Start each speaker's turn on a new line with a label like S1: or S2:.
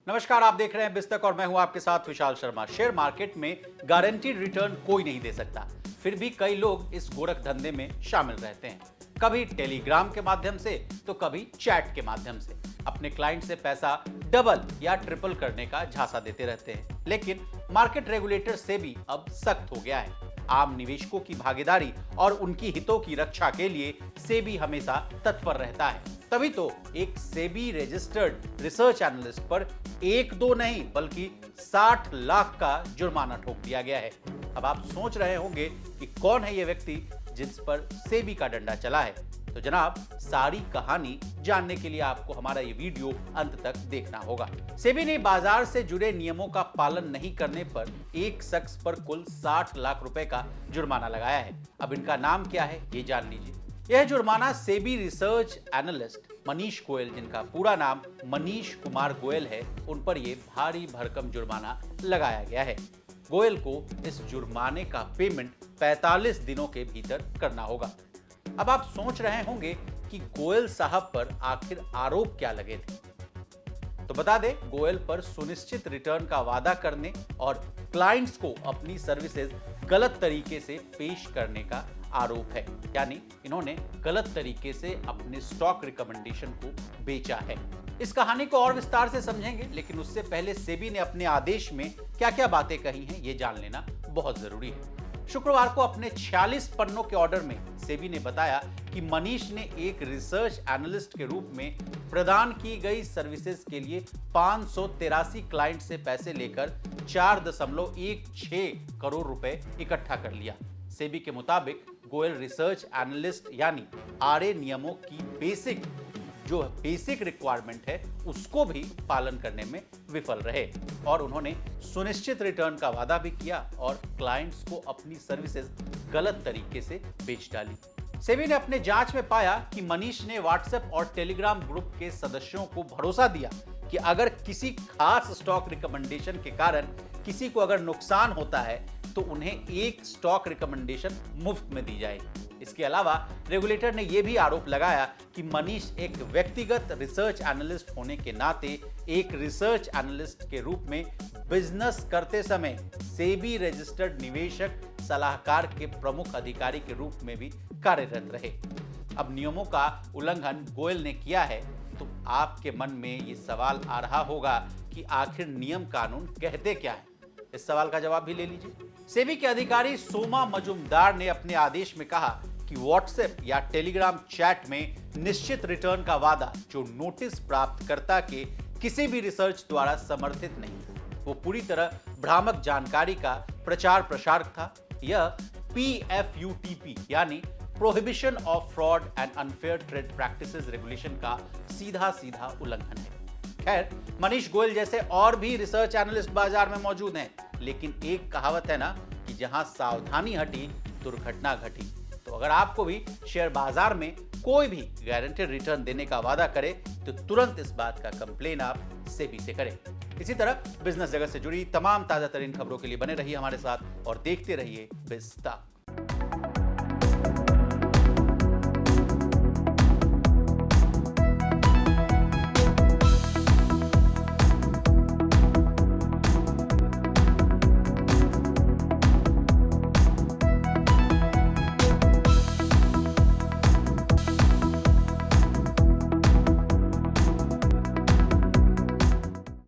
S1: नमस्कार, आप देख रहे हैं बिस्तक और मैं हूं आपके साथ विशाल शर्मा। शेयर मार्केट में गारंटीड रिटर्न कोई नहीं दे सकता, फिर भी कई लोग इस गोरख धंधे में शामिल रहते हैं। कभी टेलीग्राम के माध्यम से तो कभी चैट के माध्यम से अपने क्लाइंट से पैसा डबल या ट्रिपल करने का झांसा देते रहते हैं। लेकिन मार्केट रेगुलेटर सेबी अब सख्त हो गया है। आम निवेशकों की भागीदारी और उनकी हितों की रक्षा के लिए सेबी हमेशा तत्पर रहता है। तभी तो एक सेबी रजिस्टर्ड रिसर्च एनालिस्ट पर एक दो नहीं बल्कि 60 लाख का जुर्माना ठोक दिया गया है। अब आप सोच रहे होंगे कि कौन है ये व्यक्ति जिस पर सेबी का डंडा चला है। तो जनाब, सारी कहानी जानने के लिए आपको हमारा ये वीडियो अंत तक देखना होगा। सेबी ने बाजार से जुड़े नियमों का पालन नहीं करने पर एक शख्स पर कुल 60 लाख रुपए का जुर्माना लगाया है। अब इनका नाम क्या है ये जान लीजिए। यह जुर्माना सेबी रिसर्च एनालिस्ट मनीष गोयल, जिनका पूरा नाम मनीष कुमार गोयल है, उन पर यह भारी भरकम जुर्माना लगाया गया है। गोयल को इस जुर्माने का पेमेंट 45 दिनों के भीतर करना होगा। अब आप सोच रहे होंगे कि गोयल साहब पर आखिर आरोप क्या लगे थे। तो बता दें, गोयल पर सुनिश्चित रिटर्न का वादा करने और क्लाइंट्स को अपनी सर्विसेज गलत तरीके से पेश करने का आरोप है। यानी इन्होंने गलत तरीके से अपने स्टॉक रिकमेंडेशन को बेचा है। इस कहानी को और विस्तार से समझेंगे, लेकिन उससे पहले सेबी ने अपने आदेश में क्या क्या बातें कही हैं ये जान लेना बहुत जरूरी है। शुक्रवार को अपने 46 पन्नों के ऑर्डर में सेबी ने बताया कि मनीष ने एक रिसर्च एनालिस्ट के रूप में प्रदान की गई सर्विसेज के लिए 583 क्लाइंट से पैसे लेकर 4.16 करोड़ रुपए इकट्ठा कर लिया। सेबी के मुताबिक गोयल रिसर्च एनालिस्ट यानी आरए नियमों की बेसिक रिक्वायरमेंट है उसको भी पालन करने में विफल रहे और उन्होंने सुनिश्चित रिटर्न का वादा भी किया और क्लाइंट्स को अपनी सर्विसेज गलत तरीके से बेच डाली। सेबी ने अपने जांच में पाया कि मनीष ने व्हाट्सएप और टेलीग्राम ग्रुप के सदस्यों को भरोसा दिया कि अगर किसी खास स्टॉक रिकमेंडेशन के कारण किसी को अगर नुकसान होता है तो उन्हें एक स्टॉक रिकमेंडेशन मुफ्त में दी जाएगी। इसके अलावा रेगुलेटर ने यह भी आरोप लगाया कि मनीष एक व्यक्तिगत रिसर्च एनालिस्ट होने के नाते एक रिसर्च एनालिस्ट के रूप में बिजनेस करते समय सेबी रजिस्टर्ड निवेशक सलाहकार के प्रमुख अधिकारी के रूप में भी कार्यरत रहे। अब नियमों का उल्लंघन गोयल ने किया है तो आपके मन में ये सवाल आ रहा होगा कि आखिर नियम कानून कहते क्या है। इस सवाल का जवाब भी ले लीजिए। सेबी के अधिकारी सोमा मजुमदार ने अपने आदेश में कहा कि व्हाट्सएप या टेलीग्राम चैट में निश्चित रिटर्न का वादा जो नोटिस प्राप्तकर्ता के किसी भी रिसर्च द्वारा समर्थित नहीं, वो पूरी तरह भ्रामक जानकारी का प्रचार प्रसार था। यह PFUTP यानी prohibition of fraud and unfair trade practices regulation का सीधा उल्लंघन है। खैर, मनीष गोयल जैसे और भी रिसर्च एनालिस्ट बाजार में मौजूद हैं, लेकिन एक कहावत है ना कि जहां सावधानी हटी दुर्घटना घटी। तो अगर आपको भी शेयर बाजार में कोई भी गारंटेड रिटर्न देने का वादा करे तो तुरंत इस बात का कंप्लेन आप सेबी से करें। इसी तरह बिजनेस जगत से जुड़ी तमाम ताजा तरीन खबरों के लिए बने रहिए हमारे साथ और देखते रहिए बिस्ता।